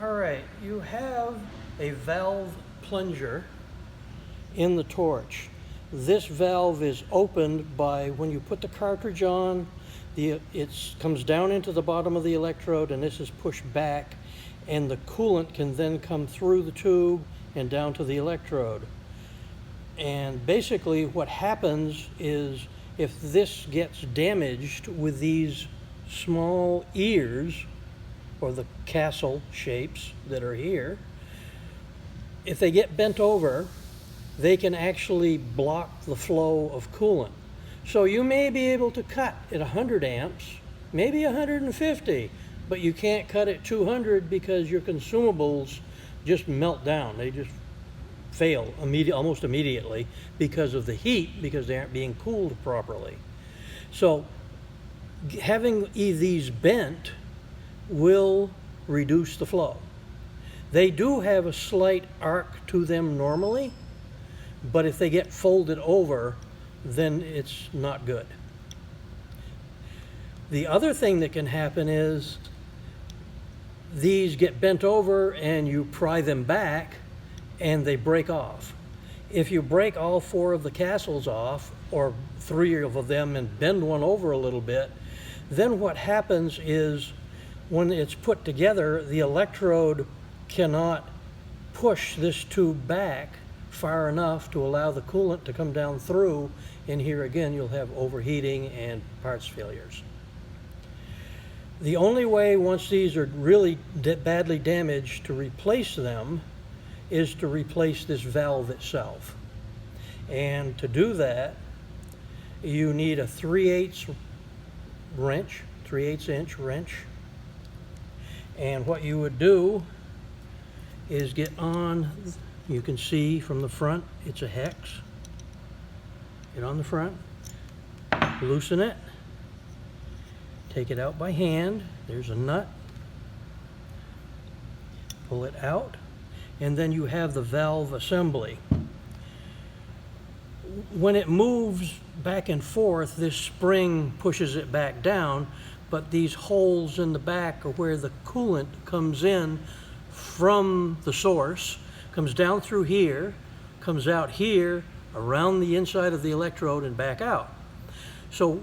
All right, you have a valve plunger in the torch. This valve is opened by when you put the cartridge on, it comes down into the bottom of the electrode and this is pushed back and the coolant can then come through the tube and down to the electrode. And basically what happens is if this gets damaged with these small ears, or the castle shapes that are here, if they get bent over, they can actually block the flow of coolant. So you may be able to cut at 100 amps, maybe 150, but you can't cut at 200 because your consumables just melt down. They just fail almost immediately because of the heat, because they aren't being cooled properly. So having these bent will reduce the flow. They do have a slight arc to them normally, but if they get folded over, then it's not good. The other thing that can happen is these get bent over and you pry them back and they break off. If you break all 4 of the castles off, or 3 of them, and bend one over a little bit, then what happens is when it's put together, the electrode cannot push this tube back far enough to allow the coolant to come down through, and here again you'll have overheating and parts failures. The only way, once these are really badly damaged, to replace them is to replace this valve itself. And to do that, you need a 3/8 wrench, 3/8 inch wrench. And what you would do is get on, you can see from the front, it's a hex. Get on the front, loosen it, take it out by hand. There's a nut. Pull it out, and then you have the valve assembly. When it moves back and forth, this spring pushes it back down, but these holes in the back are where the coolant comes in from the source, comes down through here, comes out here, around the inside of the electrode and back out. So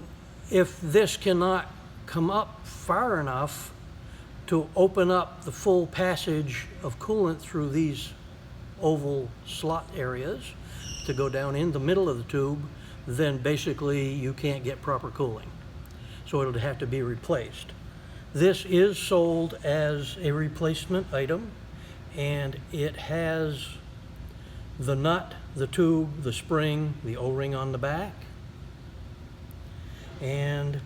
if this cannot come up far enough to open up the full passage of coolant through these oval slot areas to go down in the middle of the tube, then basically you can't get proper cooling. So it'll have to be replaced. This is sold as a replacement item, and it has the nut, the tube, the spring, the O-ring on the back. And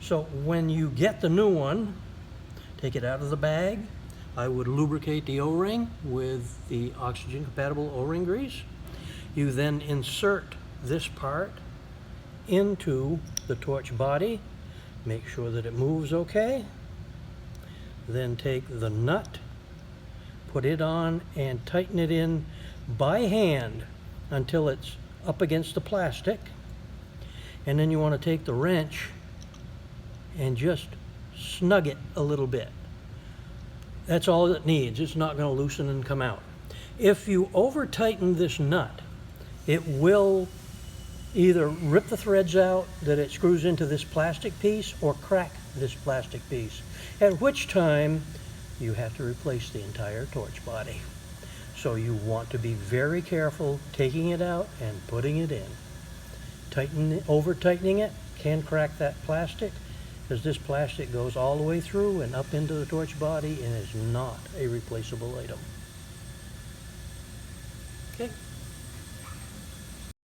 so when you get the new one, take it out of the bag. I would lubricate the O-ring with the oxygen compatible O-ring grease. You then insert this part into the torch body. Make sure that it moves okay. Then take the nut, put it on, and tighten it in by hand until it's up against the plastic. And then you want to take the wrench and just snug it a little bit. That's all it needs. It's not going to loosen and come out. If you over tighten this nut, it will either rip the threads out that it screws into this plastic piece or crack this plastic piece, at which time you have to replace the entire torch body. So you want to be very careful taking it out and putting it in. Over tightening it can crack that plastic, because this plastic goes all the way through and up into the torch body and is not a replaceable item. Okay.